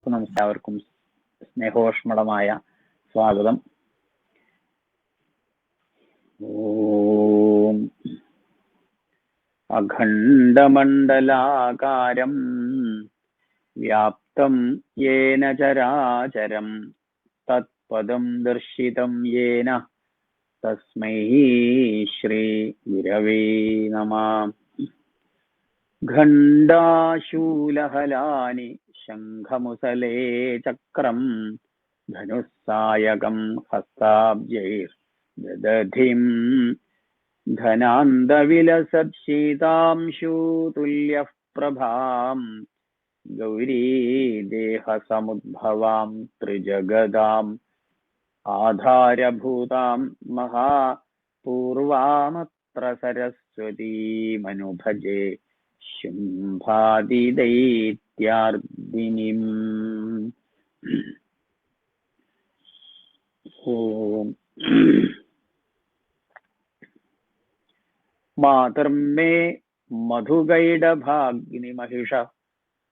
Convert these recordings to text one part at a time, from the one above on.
എല്ലാവർക്കും സ്നേഹോഷ്മളമായ സ്വാഗതം. ഓം അഖണ്ഡമണ്ഡലാകാരം വ്യാപ്തം യേന ചരാചരം തത്പദം ദർശിതം യേന തസ്മൈ ശ്രീ ഗുരവേ നമഃ. ഖണ്ഡാശൂലഹലാനി ശംഖമുസലേ ചക്രം ധനുസ്സായകം ഹസ്താബ്ജൈർദധിം ധനാന്തവിലസത്ശീതാംശൂതുല്യഃ പ്രഭാം ഗൗരീദേഹസമുദ്ഭവാം ത്രിജഗദാം ആധാരഭൂതാം മഹാപൂർവാമത്ര സരസ്വതീമനുഭജേ ശുംഭാദിദൈത്യാർദിനിം. ഓം മാതർമേ മധുഗൈഡഭാഗ്നിമഹിഷ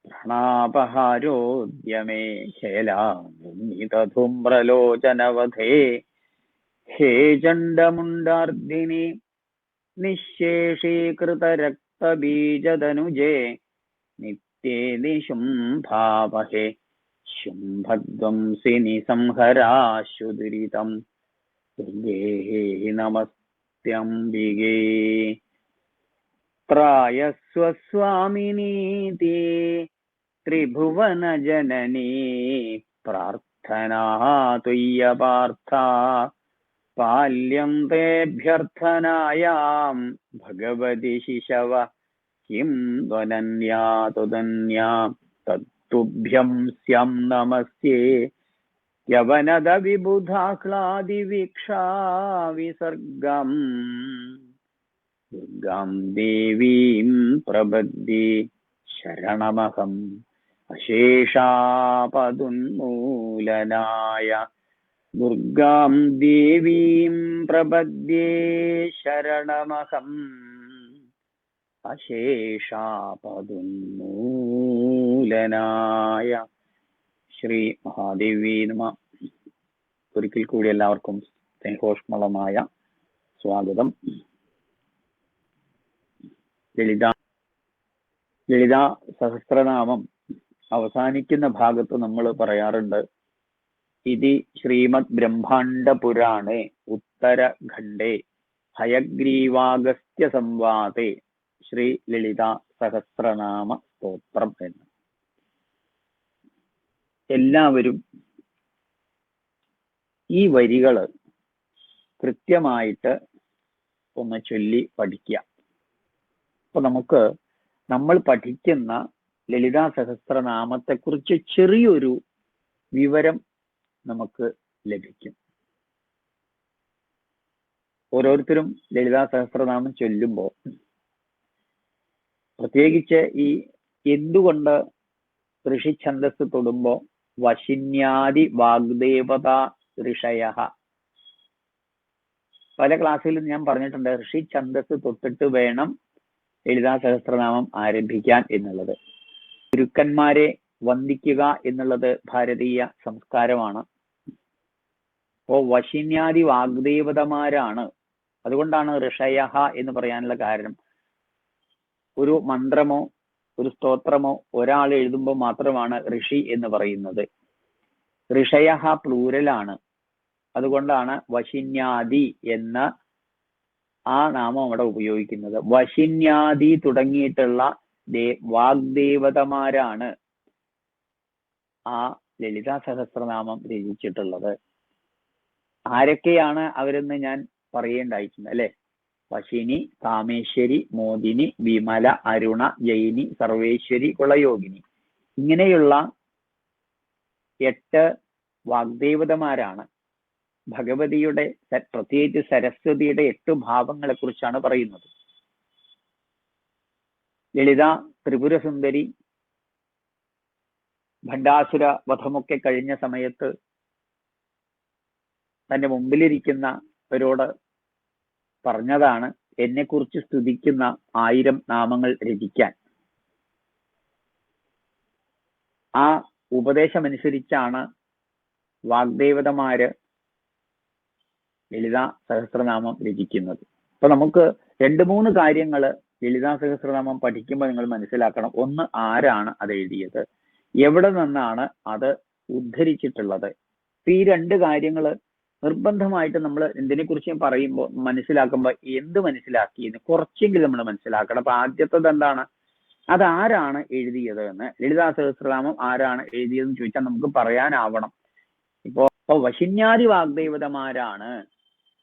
പ്രണാപഹാരോദ്യമേ ഖേലാധൂമ്രലോചനവധേ ഹേ ചണ്ഡമുണ്ഡാർദിനി നിശേഷീകൃതരക്തബീജതനുജേ നിത്യേ നിശുംഭാവഹേ ശുംഭധ്വംസിനി സംഹരാശുദുരിതം ദുർഗേ നമസ്ത്യംബികേ. ത്രായസ്വസ്വാമിനീതി ത്രിഭുവനജനനീ പ്രാർത്ഥനാ തുയ്യപാർത്ഥ പാല്യം തേഭ്യർത്ഥനായാം ഭഗവതി ശിശവ കിം ത്വനന്യാ തുതന്യാ തത്തുഭ്യം സ്യം നമസ്യേ യവനദ വിബുധാഹ്ലാദിവീക്ഷാ വിസർഗം ദുർഗാം ദേവീം പ്രപദ്യേ ശരണമഹം അശേഷാപദുന്മൂലനായ. ദുർഗാം ദേവീം പ്രപദ്യേ ശരണമഹം അശേഷാപദുന്മൂലനായ. ശ്രീ മഹാദേവി നമഃ. ഒരിക്കൽ കൂടി എല്ലാവർക്കും സ്നേഹോഷ്മളമായ സ്വാഗതം. ലളിതാ സഹസ്രനാമം അവസാനിക്കുന്ന ഭാഗത്ത് നമ്മൾ പറയാറുണ്ട്, ഇതി ശ്രീമദ് ബ്രഹ്മാണ്ഡ പുരാണേ ഉത്തരഖണ്ഡേ ഹയഗ്രീവാഗസ്ത്യ സംവാദേ ശ്രീ ലളിതാ സഹസ്രനാമ സ്തോത്രം എന്ന്. എല്ലാവരും ഈ വരികള് കൃത്യമായിട്ട് ഒന്ന് ചൊല്ലി പഠിക്കുക. അപ്പൊ നമ്മൾ പഠിക്കുന്ന ലളിതാ സഹസ്രനാമത്തെക്കുറിച്ച് ചെറിയൊരു വിവരം നമുക്ക് ലഭിക്കും. ഓരോരുത്തരും ലളിതാ സഹസ്രനാമം ചൊല്ലുമ്പോൾ പ്രത്യേകിച്ച് ഈ എന്തുകൊണ്ട് ഋഷി ഛന്ദസ് തൊടുമ്പോ വശിന്യാദി വാഗ്ദേവത ഋഷയ, പല ക്ലാസ്സിലും ഞാൻ പറഞ്ഞിട്ടുണ്ട് ഋഷി ഛന്ദസ് തൊട്ടിട്ട് വേണം ലളിതാ സഹസ്രനാമം ആരംഭിക്കാൻ എന്നുള്ളത്. ഗുരുക്കന്മാരെ വന്ദിക്കുക എന്നുള്ളത് ഭാരതീയ സംസ്കാരമാണ്. അപ്പോ വശിന്യാദി വാഗ്ദേവതമാരാണ്. അതുകൊണ്ടാണ് ഋഷയ എന്ന് പറയാനുള്ള കാരണം. ഒരു മന്ത്രമോ ഒരു സ്തോത്രമോ ഒരാൾ എഴുതുമ്പോൾ മാത്രമാണ് ഋഷി എന്ന് പറയുന്നത്. ഋഷയ പ്ലൂരലാണ്. അതുകൊണ്ടാണ് വശിന്യാദി എന്ന ആ നാമം അവിടെ ഉപയോഗിക്കുന്നത്. വശിന്യാദി തുടങ്ങിയിട്ടുള്ള വാഗ്ദേവതമാരാണ് ആ ലളിതാ സഹസ്രനാമം രചിച്ചിട്ടുള്ളത്. ആരൊക്കെയാണ് അവരെന്ന് ഞാൻ പറയേണ്ടായിട്ടുണ്ട് അല്ലെ. വശിനി, കാമേശ്വരി, മോദിനി, വിമല, അരുണ, ജൈനി, സർവേശ്വരി, കുളയോഗിനി, ഇങ്ങനെയുള്ള 8 വാഗ്ദേവതമാരാണ്. ഭഗവതിയുടെ പ്രത്യേകിച്ച് സരസ്വതിയുടെ 8 ഭാവങ്ങളെ കുറിച്ചാണ് പറയുന്നത്. ലളിത ത്രിപുരസുന്ദരി ഭണ്ഡാസുര വധമൊക്കെ കഴിഞ്ഞ സമയത്ത് തന്റെ മുമ്പിലിരിക്കുന്നവരോട് പറഞ്ഞതാണ് എന്നെക്കുറിച്ച് സ്തുതിക്കുന്ന 1000 നാമങ്ങൾ രചിക്കാൻ. ആ ഉപദേശമനുസരിച്ചാണ് വാഗ്ദേവതമാര് ലളിതാ സഹസ്രനാമം രചിക്കുന്നത്. അപ്പൊ നമുക്ക് 2-3 കാര്യങ്ങൾ ലളിതാ സഹസ്രനാമം പഠിക്കുമ്പോൾ നിങ്ങൾ മനസ്സിലാക്കണം. ഒന്ന്, ആരാണ് അത് എഴുതിയത്, എവിടെ നിന്നാണ് അത് ഉദ്ധരിച്ചിട്ടുള്ളത്. ഈ 2 കാര്യങ്ങൾ നിർബന്ധമായിട്ട് നമ്മൾ എന്തിനെ കുറിച്ച് പറയുമ്പോൾ മനസ്സിലാക്കുമ്പോൾ എന്ത് മനസ്സിലാക്കിയെന്ന് കുറച്ചെങ്കിലും നമ്മൾ മനസ്സിലാക്കണം. അപ്പൊ ആദ്യത്തത് എന്താണ്, അത് ആരാണ് എഴുതിയത് എന്ന്. ലളിതാ സഹസ്രനാമം ആരാണ് എഴുതിയതെന്ന് ചോദിച്ചാൽ നമുക്ക് പറയാനാവണം. ഇപ്പൊ വശിന്യാദി വാഗ്ദേവതമാരാണ്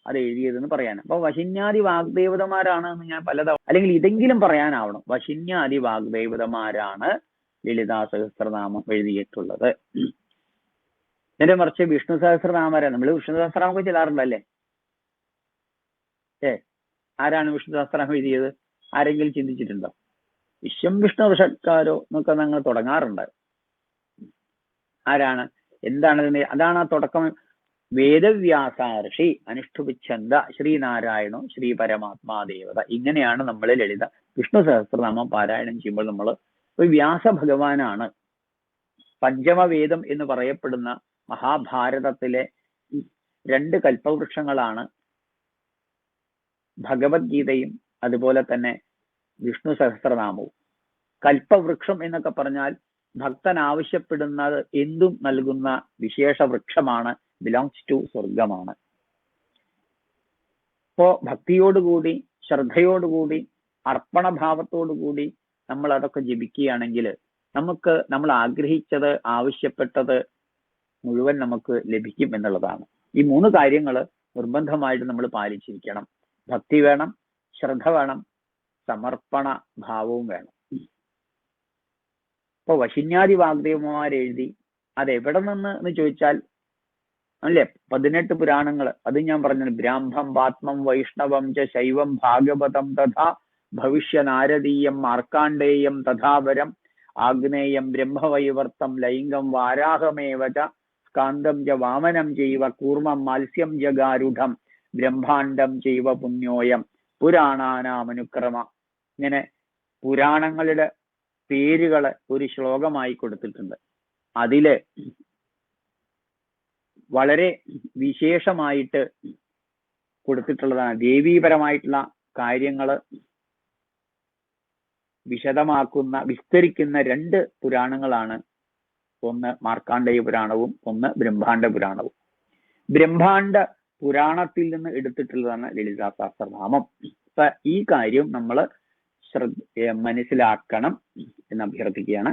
അത് എഴുതിയതെന്ന് പറയാൻ. അപ്പൊ വശിന്യാദി വാഗ്ദേവതമാരാണ് എന്ന് ഞാൻ പലതവണ, അല്ലെങ്കിൽ ഇതെങ്കിലും പറയാനാവണം, വശിന്യാദി വാഗ്ദേവതമാരാണ് ലളിതാ സഹസ്രനാമം എഴുതിയിട്ടുള്ളത്. നേരെ മറിച്ച് വിഷ്ണു സഹസ്രനാമരാണ്. നമ്മൾ വിഷ്ണു സഹസ്രനാമൊക്കെ ചെല്ലാറുണ്ടല്ലേ? ആരാണ് വിഷ്ണു സഹസ്രനാമം എഴുതിയത്? ആരെങ്കിലും ചിന്തിച്ചിട്ടുണ്ടോ? വിശ്വം വിഷ്ണു ഋഷത്കാരോ എന്നൊക്കെ ഞങ്ങൾ തുടങ്ങാറുണ്ട്. ആരാണ്, എന്താണ്? അതാണ് ആ തുടക്കം. വേദവ്യാസാർഷി അനുഷ്ഠുപിച്ഛന്ത ശ്രീനാരായണോ ശ്രീ പരമാത്മാ ദേവത. ഇങ്ങനെയാണ് നമ്മൾ ലളിത വിഷ്ണു സഹസ്രനാമം പാരായണം ചെയ്യുമ്പോൾ നമ്മൾ ഒരു വ്യാസ ഭഗവാനാണ്. പഞ്ചമവേദം എന്ന് പറയപ്പെടുന്ന മഹാഭാരതത്തിലെ 2 കൽപ്പവൃക്ഷങ്ങളാണ് ഭഗവത്ഗീതയും അതുപോലെ തന്നെ വിഷ്ണു സഹസ്രനാമവും. കൽപ്പവൃക്ഷം എന്നൊക്കെ പറഞ്ഞാൽ ഭക്തൻ ആവശ്യപ്പെടുന്നത് എന്തും നൽകുന്ന വിശേഷ വൃക്ഷമാണ്, ബിലോങ്സ് ടു സ്വർഗമാണ്. അപ്പോ ഭക്തിയോടുകൂടി, ശ്രദ്ധയോടുകൂടി, അർപ്പണഭാവത്തോടുകൂടി നമ്മൾ അതൊക്കെ ജപിക്കുകയാണെങ്കിൽ നമുക്ക് നമ്മൾ ആഗ്രഹിച്ചത്, ആവശ്യപ്പെട്ടത് മുഴുവൻ നമുക്ക് ലഭിക്കും എന്നുള്ളതാണ്. ഈ 3 കാര്യങ്ങൾ നിർബന്ധമായിട്ട് നമ്മൾ പാലിച്ചിരിക്കണം. ഭക്തി വേണം, ശ്രദ്ധ വേണം, സമർപ്പണ ഭാവവും വേണം. ഇപ്പൊ വശിന്യാദി വാഗ്ദേവന്മാരെഴുതി അതെവിടെ നിന്ന് എന്ന് ചോദിച്ചാൽ അല്ലേ, 18 പുരാണങ്ങൾ. അത് ഞാൻ പറഞ്ഞു. ബ്രാഹ്മം പാത്മം വൈഷ്ണവം ച ശൈവം ഭാഗവതം തഥാ ഭവിഷ്യ നാരദീയം മാർക്കാണ്ഡേയം തഥാപരം ആഗ്നേയം ബ്രഹ്മവൈവർത്തം ലൈംഗം വാരാഹമേവ ച സ്കാന്തം ച വാമനം ചെയ്വ കൂർമ്മം മത്സ്യം ജഗാരുഢം ബ്രഹ്മാണ്ഡം ചെയ്വ പുണ്യോയം പുരാണാനാമനുക്രമ. ഇങ്ങനെ പുരാണങ്ങളുടെ പേരുകള് ഒരു ശ്ലോകമായി കൊടുത്തിട്ടുണ്ട്. അതില് വളരെ വിശേഷമായിട്ട് കൊടുത്തിട്ടുള്ളതാണ്. ദേവീപരമായിട്ടുള്ള കാര്യങ്ങള് വിസ്തരിക്കുന്ന 2 പുരാണങ്ങളാണ്. ഒന്ന് മാർക്കാണ്ഡേയ പുരാണവും ഒന്ന് ബ്രഹ്മാണ്ഡ പുരാണവും. ബ്രഹ്മാണ്ഡ പുരാണത്തിൽ നിന്ന് എടുത്തിട്ടുള്ളതാണ് ലളിതാ സഹസ്രനാമം. അപ്പൊ ഈ കാര്യം നമ്മൾ മനസ്സിലാക്കണം എന്ന് അഭ്യർത്ഥിക്കുകയാണ്.